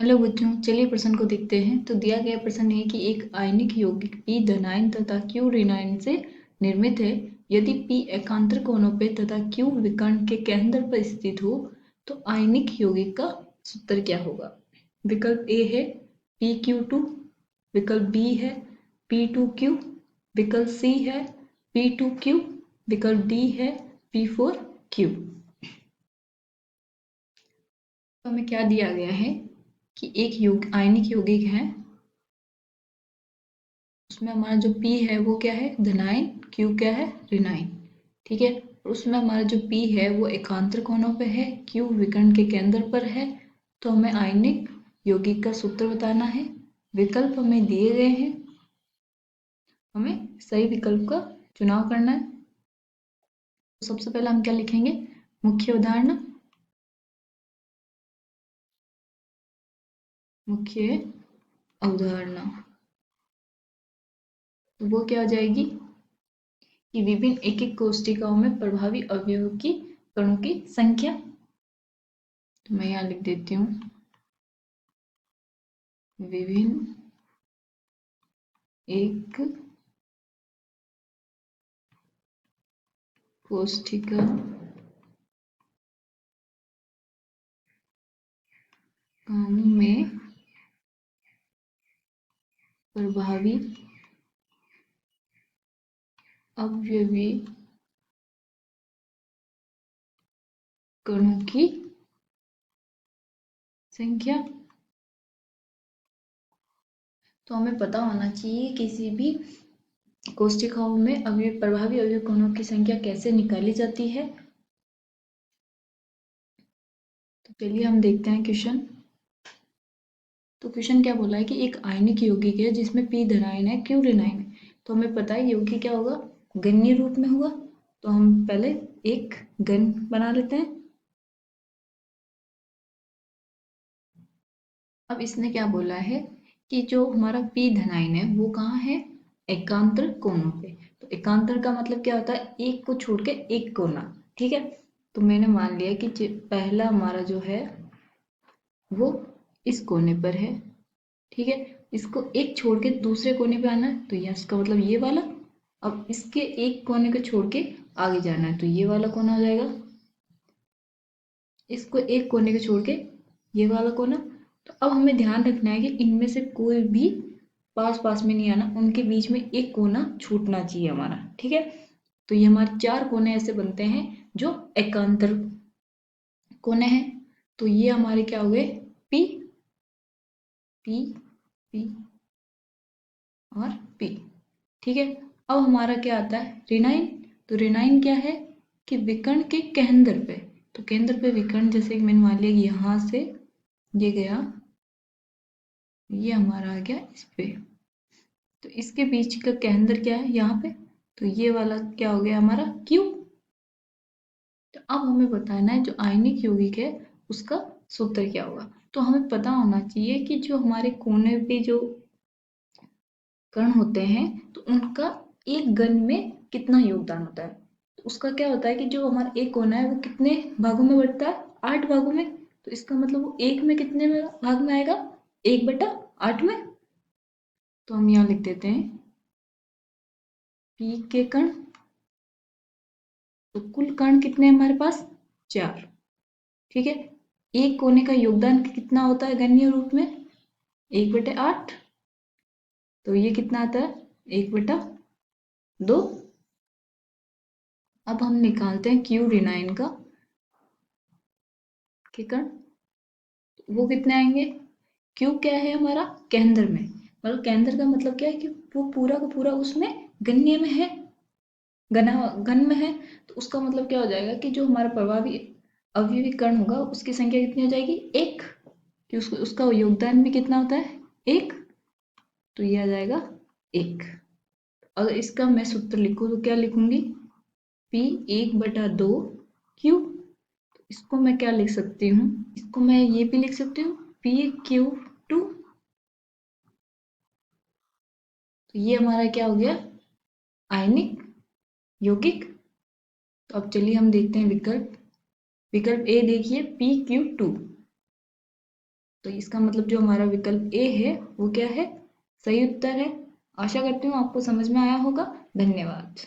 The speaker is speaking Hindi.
हेलो बच्चों, चलिए प्रश्न को देखते हैं। तो दिया गया प्रश्न है कि एक आयनिक यौगिक P धनायन तथा Q ऋणायन से निर्मित है। यदि P एकांतर कोणों पे तथा Q विकर्ण के केंद्र पर स्थित हो तो आयनिक यौगिक का सूत्र क्या होगा। विकल्प ए है PQ2, विकल्प बी है P2Q, विकल्प सी है P2Q, विकल्प डी है P4Q। तो हमें क्या दिया गया है कि एक आयनिक यौगिक है, उसमें हमारा जो P है वो क्या है धनायन, Q क्या है ऋणायन। ठीक है, और उसमें हमारा जो P है वो एकांतर कोणों पे है, Q विकर्ण के केंद्र पर है। तो हमें आयनिक यौगिक का सूत्र बताना है। विकल्प हमें दिए गए हैं, हमें सही विकल्प का चुनाव करना है। तो सबसे पहले हम क्या लिखेंगे, मुख्य उदाहरण। मुख्य अवधारणा तो वो क्या हो जाएगी कि विभिन्न एक एक कोशिकाओं में प्रभावी अवयवों की कणों की संख्या। तो मैं यहाँ लिख देती हूँ विभिन्न एक कोशिका में प्रभावी अवयवी कणों की संख्या। तो हमें पता होना चाहिए किसी भी कोशिकाओं में प्रभावी अवयवी कणों की संख्या कैसे निकाली जाती है। तो चलिए हम देखते हैं क्वेश्चन। तो क्वेश्चन क्या बोला है कि एक आयनिक यौगिक है जिसमें P धनायन है, Q ऋणायन है। तो हमें पता है यौगिक क्या होगा, गणनीय रूप में होगा। तो हम पहले एक घन बना लेते हैं। अब इसने क्या बोला है कि जो हमारा P धनायन है वो कहाँ है, एकांतर कोणों पे। तो एकांतर का मतलब क्या होता है, एक को छोड़ के एक कोना। ठीक है, तो मैंने मान लिया कि पहला हमारा जो है वो इस कोने पर है। ठीक है, इसको एक छोड़ के दूसरे कोने पे आना है, तो यह इसका मतलब ये वाला। अब इसके एक कोने को छोड़ के आगे जाना है, तो ये वाला कोना हो जाएगा। इसको एक कोने को छोड़ के ये वाला कोना। तो अब हमें ध्यान रखना है कि इनमें से कोई भी पास पास में नहीं आना, उनके बीच में एक कोना छूटना चाहिए हमारा। ठीक है, तो ये हमारे चार कोने ऐसे बनते हैं जो एकांतर कोने हैं। तो ये हमारे क्या हो गए, पी पी पी और पी। ठीक है, अब हमारा क्या आता है ऋणायन। तो ऋणायन क्या है कि विकर्ण के केंद्र पे। तो केंद्र पे विकर्ण, जैसे कि मैंने मान लिया यहाँ से ये गया, ये हमारा आ गया इस पे। तो इसके बीच का केंद्र क्या है यहाँ पे, तो ये वाला क्या हो गया हमारा Q। तो अब हमें बताना है जो आयनिक यौगिक है उसका सूत्र क्या होगा। तो हमें पता होना चाहिए कि जो हमारे कोने पे जो कण होते हैं तो उनका एक घन में कितना योगदान होता है। तो उसका क्या होता है कि जो हमारा एक कोना है वो कितने भागों में बढ़ता है, 8 भागों में। तो इसका मतलब वो एक में कितने में भाग में आएगा, 1/8 में। तो हम यहाँ लिख देते हैं P के कण। तो कुल कण कितने हैं हमारे पास, 4। ठीक है, एक कोने का योगदान कितना होता है गणनीय रूप में, 1/8। तो ये कितना आता है, 1/2। अब हम निकालते हैं Q ऋणायन का के कण। वो कितने आएंगे, Q क्या है हमारा केंद्र में, मतलब केंद्र का मतलब क्या है कि वो पूरा का पूरा उसमें गण्य में है, घन में है। तो उसका मतलब क्या हो जाएगा कि जो हमारा प्रभावी अवयवी कण होगा उसकी संख्या कितनी हो जाएगी, 1। कि उसका योगदान भी कितना होता है, 1। तो ये आ जाएगा 1। अगर इसका मैं सूत्र लिखूँ तो क्या लिखूंगी, P 1/2 Q। इसको मैं क्या लिख सकती हूँ, इसको मैं ये भी लिख सकती हूँ PQ2। तो ये हमारा क्या हो गया, आयनिक यौगिक। तो अब चलिए हम देखते हैं विकल्प। विकल्प ए देखिए PQ2। तो इसका मतलब जो हमारा विकल्प ए है वो क्या है, सही उत्तर है। आशा करती हूँ आपको समझ में आया होगा। धन्यवाद।